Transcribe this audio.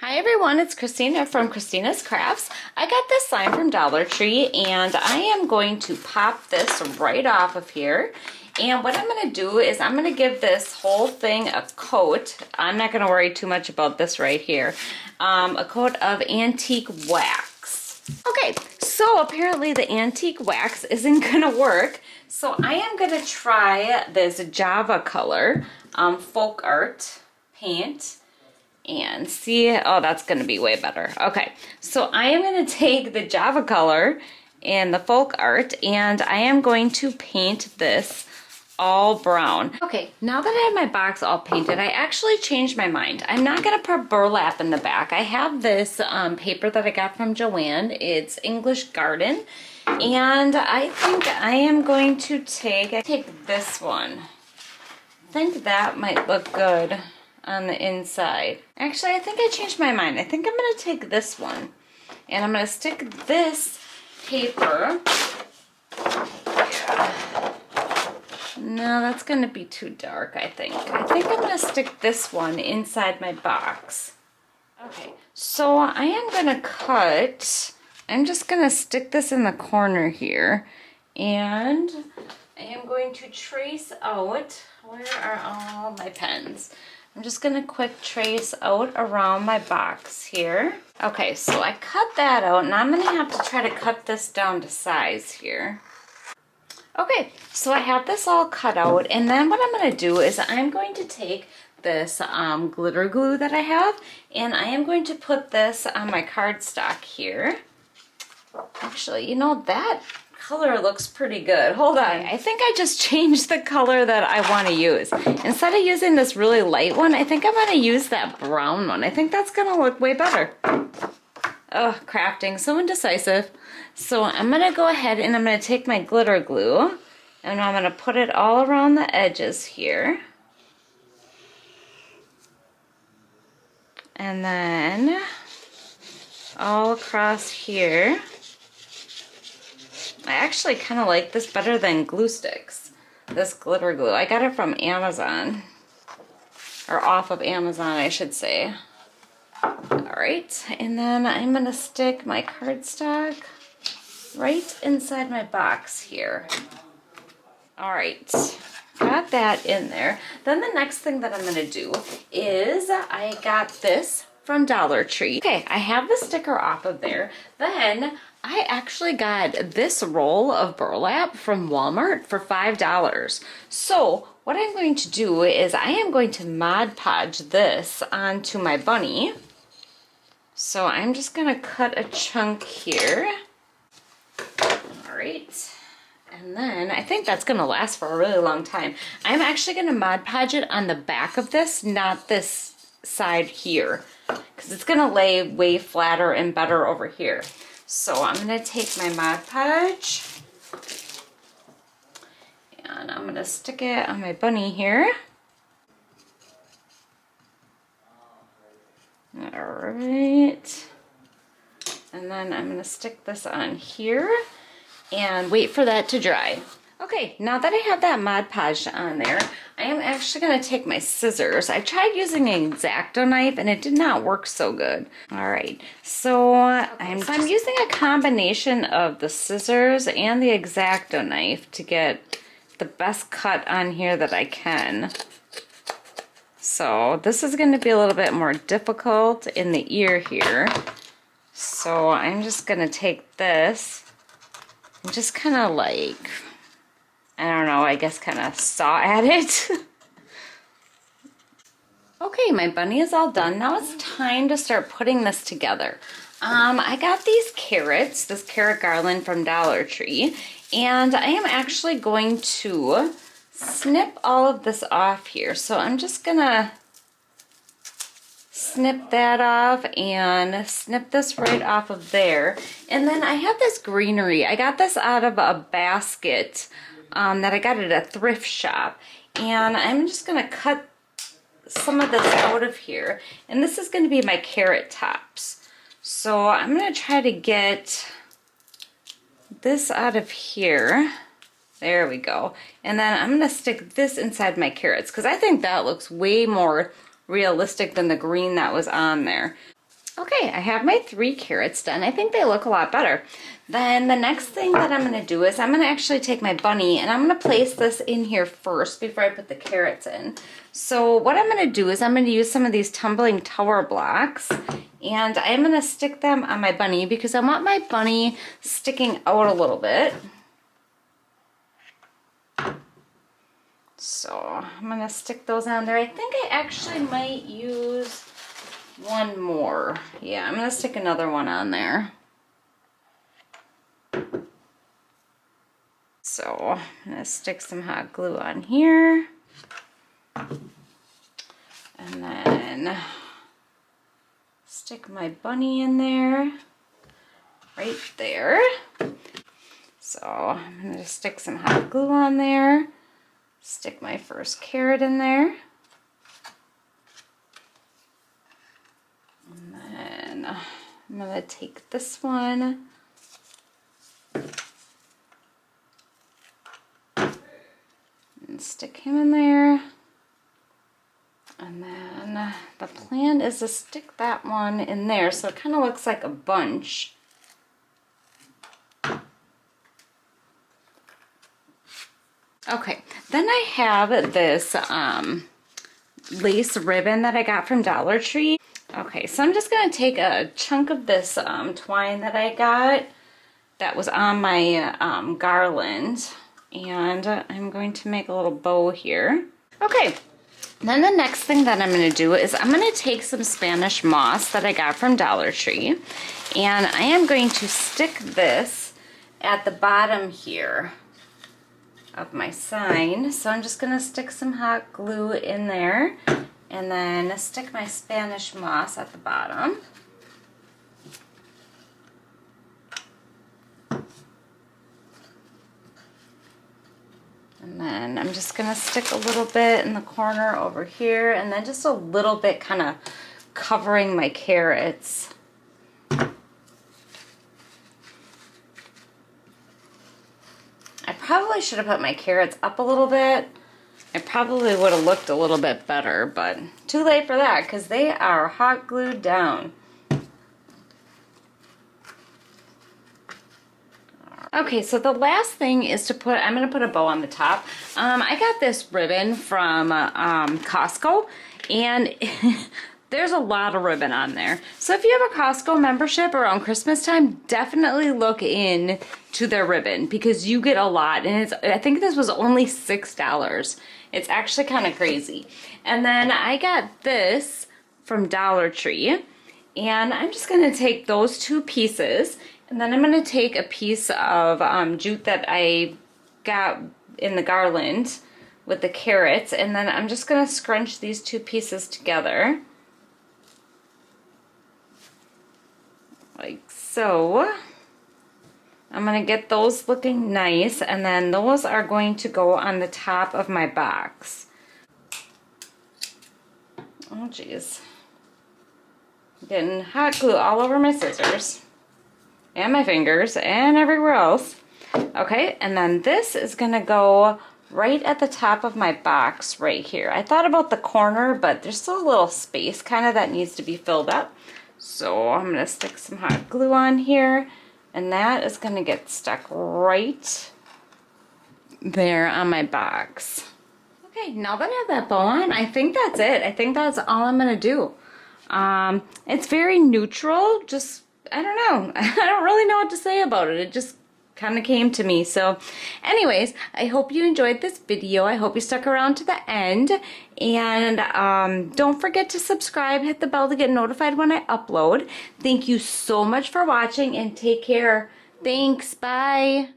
Hi everyone, it's Christina from Christina's Crafts. I got this sign from Dollar Tree and I am going to pop this right off of here. And what I'm going to do is I'm going to give this whole thing a coat. I'm not going to worry too much about this right here. A coat of antique wax. Okay, so apparently the antique wax isn't going to work. So I am going to try this Java color folk art paint. And see, oh, that's going to be way better. Okay, so I am going to take the Java color and the folk art, and I am going to paint this all brown. Okay, now that I have my box all painted, I actually changed my mind. I'm not going to put burlap in the back. I have this paper that I got from Joanne. It's English Garden, and I think I am going to take this one. I think that might look good on the inside. Actually, I think I changed my mind. I think I'm going to take this one and I'm going to stick this paper. Yeah. No, that's going to be too dark, I think. I think I'm going to stick this one inside my box. Okay, so I am going to cut, I'm just going to stick this in the corner here, and I am going to trace out, where are all my pens? I'm just going to quick trace out around my box here. Okay, so I cut that out, and I'm going to have to try to cut this down to size here. Okay, so I have this all cut out, and then what I'm going to do is I'm going to take this glitter glue that I have, and I am going to put this on my cardstock here. Actually, you know, that color looks pretty good. Hold on. I think I just changed the color that I want to use. Instead of using this really light one, I think I'm going to use that brown one. I think that's going to look way better. Oh, crafting, so indecisive. So I'm going to go ahead and I'm going to take my glitter glue and I'm going to put it all around the edges here. And then all across here. I actually kind of like this better than glue sticks, this glitter glue. I got it from Amazon, or off of Amazon, I should say. Alright, and then I'm going to stick my cardstock right inside my box here. Alright, got that in there. Then the next thing that I'm going to do is I got this from Dollar Tree. Okay, I have the sticker off of there. Then I actually got this roll of burlap from Walmart for $5. So what I'm going to do is I am going to Mod Podge this onto my bunny. So I'm just going to cut a chunk here. All right. And then I think that's going to last for a really long time. I'm actually going to Mod Podge it on the back of this, not this side here, because it's going to lay way flatter and better over here. So I'm going to take my Mod Podge and I'm going to stick it on my bunny here. Alright. And then I'm going to stick this on here and wait for that to dry. Okay, now that I have that Mod Podge on there, I am actually going to take my scissors. I tried using an X-Acto knife and it did not work so good. Alright, so I'm using a combination of the scissors and the X-Acto knife to get the best cut on here that I can. So this is going to be a little bit more difficult in the ear here. So I'm just going to take this and just kind of like, I don't know, I guess kind of saw at it. Okay, my bunny is all done. Now it's time to start putting this together. I got these carrots, this carrot garland from Dollar Tree, and I am actually going to snip all of this off here. So I'm just gonna snip that off and snip this right off of there. And then I have this greenery. I got this out of a basket that I got at a thrift shop, and I'm just going to cut some of this out of here, and this is going to be my carrot tops. So I'm going to try to get this out of here. There we go. And then I'm going to stick this inside my carrots because I think that looks way more realistic than the green that was on there. Okay, I have my 3 carrots done. I think they look a lot better. Then the next thing that I'm going to do is I'm going to actually take my bunny and I'm going to place this in here first before I put the carrots in. So what I'm going to do is I'm going to use some of these tumbling tower blocks and I'm going to stick them on my bunny because I want my bunny sticking out a little bit. So I'm going to stick those on there. I think I actually might use one more. Yeah, I'm going to stick another one on there. So I'm going to stick some hot glue on here. And then stick my bunny in there. Right there. So I'm going to stick some hot glue on there. Stick my first carrot in there. And then I'm going to take this one and stick him in there. And then the plan is to stick that one in there so it kind of looks like a bunch. Okay, then I have this lace ribbon that I got from Dollar Tree. Okay, so I'm just going to take a chunk of this twine that I got that was on my garland, and I'm going to make a little bow here. Okay, then the next thing that I'm going to do is I'm going to take some Spanish moss that I got from Dollar Tree, and I am going to stick this at the bottom here of my sign. So I'm just going to stick some hot glue in there and then stick my Spanish moss at the bottom. And then I'm just going to stick a little bit in the corner over here and then just a little bit kind of covering my carrots. I probably should have put my carrots up a little bit. It probably would have looked a little bit better, but too late for that because they are hot glued down. Okay, so the last thing is to put, I'm going to put a bow on the top. I got this ribbon from Costco, and there's a lot of ribbon on there. So if you have a Costco membership around Christmas time, definitely look in to their ribbon because you get a lot. And I think this was only $6. It's actually kind of crazy. And then I got this from Dollar Tree. And I'm just going to take those 2 pieces. And then I'm going to take a piece of jute that I got in the garland with the carrots. And then I'm just going to scrunch these 2 pieces together. Like so. I'm going to get those looking nice, and then those are going to go on the top of my box. Oh geez. Getting hot glue all over my scissors and my fingers and everywhere else. Okay, and then this is going to go right at the top of my box right here. I thought about the corner, but there's still a little space kind of that needs to be filled up. So I'm going to stick some hot glue on here, and that is going to get stuck right there on my box. Okay, now that I have that bow on, I think that's it. I think that's all I'm going to do. It's very neutral, just, I don't know. I don't really know what to say about it. It just kind of came to me. So anyways, I hope you enjoyed this video. I hope you stuck around to the end, and don't forget to subscribe, hit the bell to get notified when I upload. Thank you so much for watching, and take care. Thanks. Bye.